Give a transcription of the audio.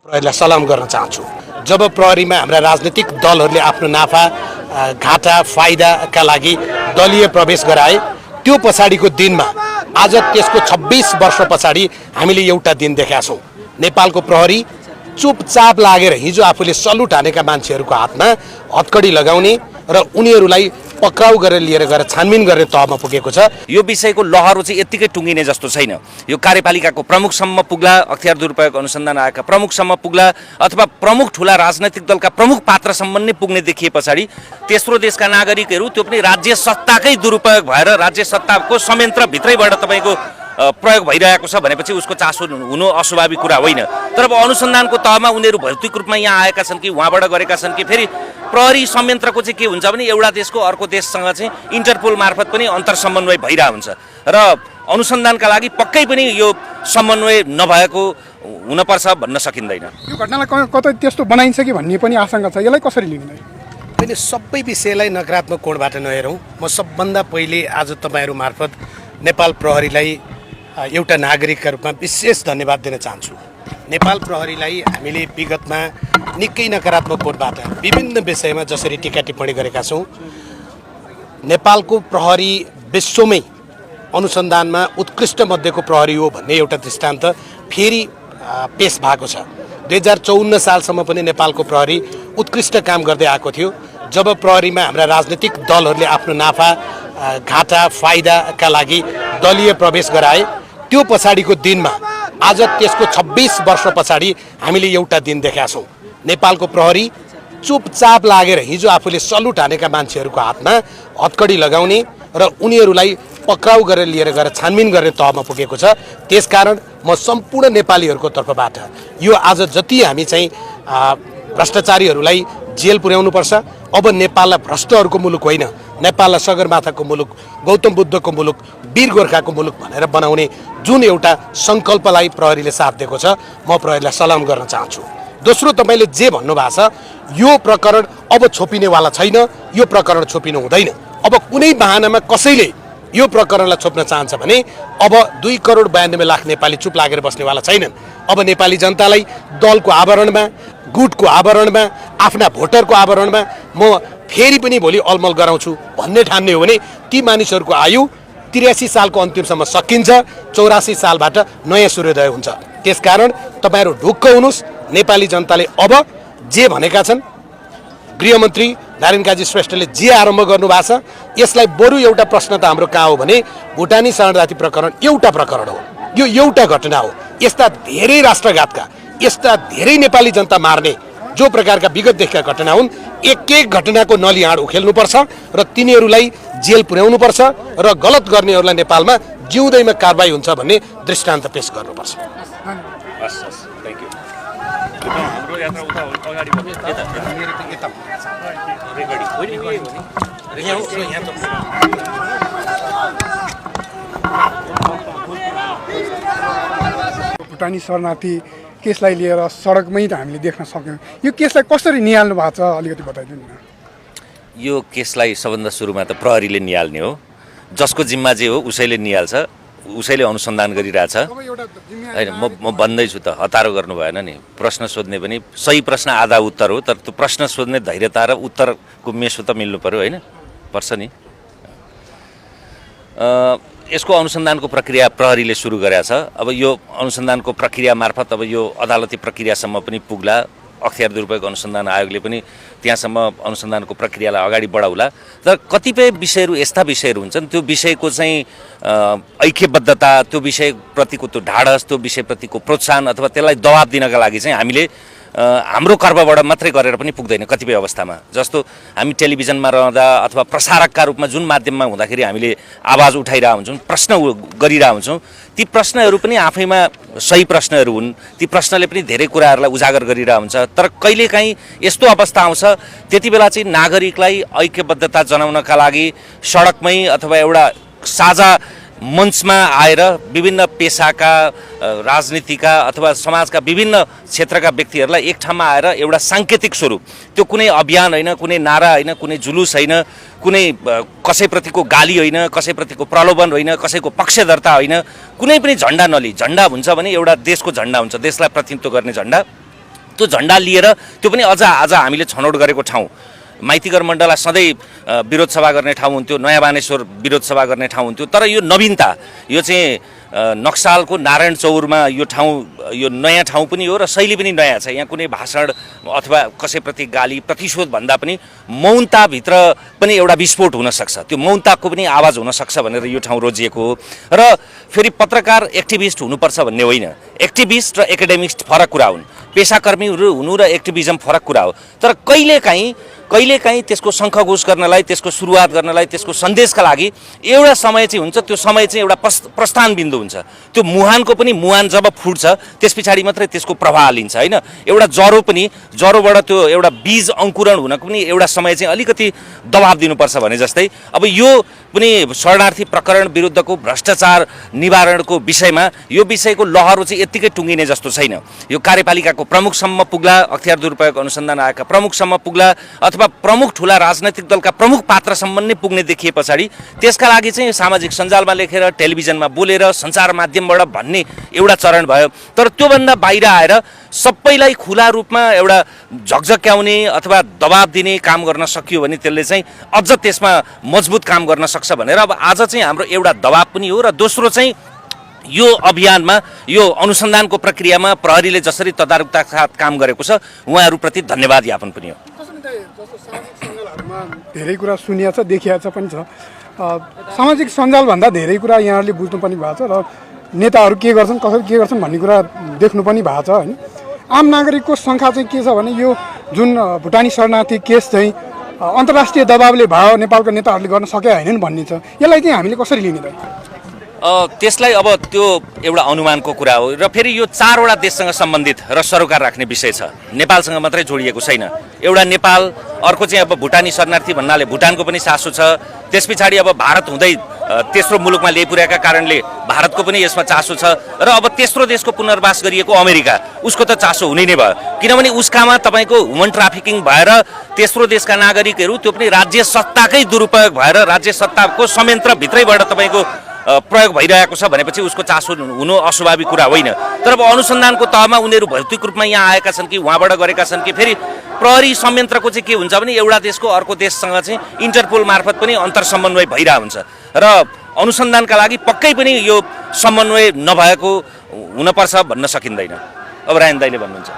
प्रहरीलाई सलाम गर्न चाहन्छु। जब प्रहरीमा हाम्रा राजनीतिक दलहरूले आफ्नो नाफा घाटा फाइदाका लागि दलीय प्रवेश गराए, त्यो पछाडिको दिनमा आज त्यसको 26 वर्ष पछाडि हामीले एउटा दिन देखेका छौँ। नेपालको प्रहरी चुपचाप लागेर हिजो आफूले सल्युट हानेका मान्छेहरूको हातमा हतकडी लगाउने र उनीहरूलाई पक्राउ गरेर लिएर गएर छानबिन गर्ने तहमा पुगेको छ। यो विषयको लहरो चाहिँ यत्तिकै टुङ्गिने जस्तो छैन। यो कार्यपालिकाको प्रमुखसम्म पुग्ला, अख्तियार दुरुपयोग अनुसन्धान आयोगका प्रमुखसम्म पुग्ला, अथवा प्रमुख ठुला राजनैतिक दलका प्रमुख पात्रसम्म नै पुग्ने देखिए पछाडि तेस्रो देशका नागरिकहरू, त्यो पनि राज्य सत्ताकै दुरुपयोग भएर राज्य सत्ताको संयन्त्रभित्रैबाट तपाईँको प्रयोग भइरहेको छ भनेपछि उसको चासो हुनु अस्वाभाविक कुरा होइन। तर अब अनुसन्धानको तहमा उनीहरू भौतिक रूपमा यहाँ आएका छन् कि उहाँबाट गरेका छन् कि फेरि प्रहरी संयन्त्रको चाहिँ के हुन्छ भने एउटा देशको अर्को देशसँग चाहिँ इन्टरपोल मार्फत पनि अन्तर्समन्वय भइरहेको हुन्छ र अनुसन्धानका लागि पक्कै पनि यो समन्वय नभएको हुनपर्छ भन्न सकिँदैन। यो घटनालाई कतै त्यस्तो बनाइन्छ कि भन्ने पनि आशंका छ, यसलाई कसरी लिने? अहिले सबै विषयलाई नकारात्मक कोणबाट नहेरौँ। म सबभन्दा पहिले आज तपाईँहरू मार्फत नेपाल प्रहरीलाई एउटा नागरिकका रूपमा विशेष धन्यवाद दिन चाहन्छु। नेपाल प्रहरीलाई हामीले विगतमा निकै नकारात्मक कोणबाट विभिन्न विषयमा जसरी टिका टिप्पणी गरेका छौँ, नेपालको प्रहरी विश्वमै अनुसन्धानमा उत्कृष्ट मध्येको प्रहरी हो भन्ने एउटा दृष्टान्त फेरि पेश भएको छ। 2054 सालसम्म पनि नेपालको प्रहरी उत्कृष्ट काम गर्दै आएको थियो। जब प्रहरीमा हाम्रा राजनीतिक दलहरूले आफ्नो नाफा घाटा फाइदाका लागि दलीय प्रवेश गराए, त्यो पछाडिको दिनमा आज त्यसको 26 वर्ष पछाडि हामीले एउटा दिन देखेका छौँ। नेपालको प्रहरी चुपचाप लागेर हिजो आफूले सल्युट हानेका मान्छेहरूको हातमा हतकडी लगाउने र उनीहरूलाई पक्राउ गरेर लिएर गएर छानबिन गर्ने तहमा पुगेको छ। त्यसकारण म सम्पूर्ण नेपालीहरूको तर्फबाट यो आज जति हामी चाहिँ भ्रष्टाचारीहरूलाई जेल पुर्याउनुपर्छ, अब नेपाललाई भ्रष्टहरूको मुलुक होइन, नेपाललाई सगरमाथाको मुलुक, गौतम बुद्धको मुलुक, वीर गोर्खाको मुलुक भनेर बनाउने जुन एउटा सङ्कल्पलाई प्रहरीले साथ दिएको छ, म प्रहरीलाई सलाम गर्न चाहन्छु। दोस्रो, तपाईँले जे भन्नुभएको छ यो प्रकरण अब छोपिनेवाला छैन, यो प्रकरण छोपिनु हुँदैन। अब कुनै बहानामा कसैले यो प्रकरणलाई छोप्न चाहन्छ भने अब 2,92,00,000 नेपाली चुप लागेर बस्नेवाला छैनन्। अब नेपाली जनतालाई दलको आवरणमा, गुटको आवरणमा, आफ्ना भोटरको आवरणमा म फेरि पनि भोलि अलमल गराउँछु भन्ने ठान्ने हो भने ती मानिसहरूको आयु 83 सालको अन्तिमसम्म सकिन्छ, 84 सालबाट नयाँ सूर्योदय हुन्छ। त्यसकारण तपाईँहरू ढुक्क हुनुहोस्। नेपाली जनताले अब जे भनेका छन्, गृहमन्त्री नारायण काजी श्रेष्ठले जे आरम्भ गर्नुभएको छ, यसलाई बरु एउटा प्रश्न त हाम्रो कहाँ हो भने भुटानी शरणार्थी प्रकरण एउटा प्रकरण हो, यो एउटा घटना हो। यस्ता धेरै राष्ट्रघातका, यस्ता धेरै नेपाली जनता मार्ने जो प्रकारका विगतदेखिका घटना हुन्, एक एक घटनाको नलिहाड उखेल्नुपर्छ र तिनीहरूलाई जेल पुर्याउनुपर्छ र गलत गर्नेहरूलाई नेपालमा जिउँदैमा कारबाही हुन्छ भन्ने दृष्टान्त पेश गर्नुपर्छ। भुटानी शरणार्थी केसलाई लिएर सडकमै त हामीले देख्न सक्यौँ। यो केसलाई कसरी निहाल्नु भएको छ अलिकति बताइदिनु न। यो केसलाई सबभन्दा सुरुमा त प्रहरीले निहाल्ने हो, जसको जिम्मा जे हो उसैले निहाल्छ, उसैले अनुसन्धान गरिरहेछ होइन। म भन्दैछु त, हतारो गर्नु भएन नि। प्रश्न सोध्ने पनि सही प्रश्न आधा उत्तर हो, तर त्यो प्रश्न सोध्ने धैर्यता र उत्तरको मेसो त मिल्नु पर्यो होइन, पर्छ नि। यसको अनुसन्धानको प्रक्रिया प्रहरीले सुरु गरेको छ। अब यो अनुसन्धानको प्रक्रिया मार्फत अब यो अदालती प्रक्रियासम्म पनि पुग्ला। अख्तियार दुरुपयोग अनुसन्धान आयोगले पनि त्यहाँसम्म अनुसन्धानको प्रक्रियालाई अगाडि बढाउला। तर कतिपय विषयहरू यस्ता विषयहरू हुन्छन्, त्यो विषयको चाहिँ ऐक्यबद्धता, त्यो विषयप्रतिको त्यो ढाडस, त्यो विषयप्रतिको प्रोत्साहन अथवा त्यसलाई दबाब दिनका लागि चाहिँ हामीले हाम्रो कर्मबाट मात्रै गरेर पनि पुग्दैन। कतिपय अवस्थामा जस्तो हामी टेलिभिजनमा रहँदा अथवा प्रसारकका रूपमा जुन माध्यममा हुँदाखेरि हामीले आवाज उठाइरहेका हुन्छौँ, प्रश्न गरिरहेका हुन्छौँ, ती प्रश्नहरू पनि आफैमा सही प्रश्नहरू हुन्। ती प्रश्नले पनि धेरै कुराहरूलाई उजागर गरिरहेको हुन्छ। तर कहिलेकाहीँ यस्तो अवस्था आउँछ, त्यति बेला चाहिँ नागरिकलाई ऐक्यबद्धता जनाउनका लागि सडकमै अथवा एउटा साझा मञ्चमा आएर विभिन्न पेसाका, राजनीतिका अथवा समाजका विभिन्न क्षेत्रका व्यक्तिहरूलाई एक ठाउँमा आएर एउटा साङ्केतिक स्वरूप, त्यो कुनै अभियान होइन, कुनै नारा होइन, कुनै जुलुस होइन, कुनै कसैप्रतिको गाली होइन, कसैप्रतिको प्रलोभन होइन, कसैको पक्षधरता होइन, कुनै पनि झन्डा नलिई, झन्डा हुन्छ भने एउटा देशको झन्डा हुन्छ, देशलाई प्रतिनिधित्व गर्ने झन्डा, त्यो झन्डा लिएर त्यो पनि अझ आज हामीले छनौट गरेको ठाउँ माइतीगर मण्डला सधैँ विरोध सभा गर्ने ठाउँ हुन्थ्यो, नयाँ बानेश्वर विरोध सभा गर्ने ठाउँ हुन्थ्यो। तर यो नवीनता, यो चाहिँ नक्सालको नारायण चौरमा यो ठाउँ, यो नयाँ ठाउँ पनि हो र शैली पनि नयाँ छ। यहाँ कुनै भाषण अथवा कसैप्रति गाली प्रतिशोध भन्दा पनि मौनताभित्र पनि एउटा विस्फोट हुनसक्छ, त्यो मौनताको पनि आवाज हुनसक्छ भनेर यो ठाउँ रोजिएको हो। र फेरि पत्रकार एक्टिभिस्ट हुनुपर्छ भन्ने होइन, एक्टिभिस्ट र एकाडेमिस्ट फरक कुरा हुन्, पेसाकर्मीहरू हुनु र एक्टिभिजम फरक कुरा हो। तर कहिलेकाहीँ त्यसको शङ्खघोष गर्नलाई, त्यसको सुरुवात गर्नलाई, त्यसको सन्देशका लागि एउटा समय चाहिँ हुन्छ, त्यो समय चाहिँ एउटा प्रस्थान बिन्दु हुन्छ। त्यो मुहानको पनि मुहान जब फुट्छ त्यस पछाडि मात्रै त्यसको प्रवाह लिन्छ होइन। एउटा जरोबाट त्यो एउटा बीज अङ्कुरण हुनको पनि एउटा समय चाहिँ अलिकति दबाब दिनुपर्छ भने जस्तै अब यो पनि शरणार्थी प्रकरण विरुद्धको भ्रष्टाचार निवारणको विषयमा यो विषयको लहरो चाहिँ यत्तिकै टुङ्गिने जस्तो छैन। यो कार्यपालिकाको प्रमुखसम्म पुग्ला, अख्तियार दुरुपयोग अनुसन्धान आयोगका प्रमुखसम्म पुग्ला अथवा प्रमुख ठुला राजनैतिक दलका प्रमुख पात्रसम्म नै पुग्ने देखिए पछाडि त्यसका लागि चाहिँ सामाजिक सञ्जालमा लेखेर, टेलिभिजनमा बोलेर, सञ्चार माध्यमबाट भन्ने एउटा चरण भयो। तर त्योभन्दा बाहिर आएर सबैलाई खुला रूपमा एउटा झकझक्याउने अथवा दबाब दिने काम गर्न सकियो भने त्यसले चाहिँ अझ त्यसमा मजबुत काम गर्न सक्छ भनेर अब आज चाहिँ हाम्रो एउटा दबाब पनि हो। र दोस्रो चाहिँ यो अभियानमा, यो अनुसन्धानको प्रक्रियामा प्रहरीले जसरी तदारुकता साथ काम गरेको छ उहाँहरूप्रति धन्यवाद ज्ञापन पनि हो। धेरै कुरा सुनिया छ, देखिया छ पनि छ। सामाजिक सञ्जालभन्दा धेरै कुरा यहाँहरूले बुझ्नु पनि भएको छ र नेताहरू के गर्छन्, कसरी के गर्छन् भन्ने कुरा देख्नु पनि भएको छ होइन। आम नागरिकको शङ्का चाहिँ के छ भने यो जुन भुटानी शरणार्थी केस चाहिँ अन्तर्राष्ट्रिय दबावले भयो, नेपालको नेताहरूले गर्न सके होइनन् भन्ने छ। यसलाई चाहिँ हामीले कसरी लिने त? त्यसलाई अब त्यो एउटा अनुमानको कुरा हो र फेरि यो 4वटा देशसँग सम्बन्धित र सरोकार राख्ने विषय छ, नेपालसँग मात्रै जोडिएको छैन। एउटा नेपाल, अर्को चाहिँ अब भुटानी शरणार्थी भन्नाले भुटानको पनि चासो छ, त्यस पछाडि अब भारत हुँदै तेस्रो मुलुकमा ल्याइपुर्याएका कारणले भारतको पनि यसमा चासो छ र अब तेस्रो देशको पुनर्वास गरिएको अमेरिका, उसको त चासो हुने नै भयो। किनभने उसकामा तपाईँको ह्युमन ट्राफिकिङ भएर तेस्रो देशका नागरिकहरू त्यो पनि राज्य सत्ताकै दुरुपयोग भएर राज्य सत्ताको संयन्त्रभित्रैबाट तपाईँको प्रयोग भइरहेको छ भनेपछि उसको चासो हुनु अस्वाभाविक कुरा होइन। तर अब अनुसन्धानको तहमा उनीहरू भौतिक रूपमा यहाँ आएका छन् कि उहाँबाट गरेका छन् कि फेरि प्रहरी संयन्त्रको चाहिँ के हुन्छ भने एउटा देशको अर्को देशसँग चाहिँ इन्टरपोल मार्फत पनि अन्तर्समन्वय भइरहेको हुन्छ र अनुसन्धानका लागि पक्कै पनि यो समन्वय नभएको हुनपर्छ भन्न सकिँदैन। अब रायन दाइले भन्नुहुन्छ।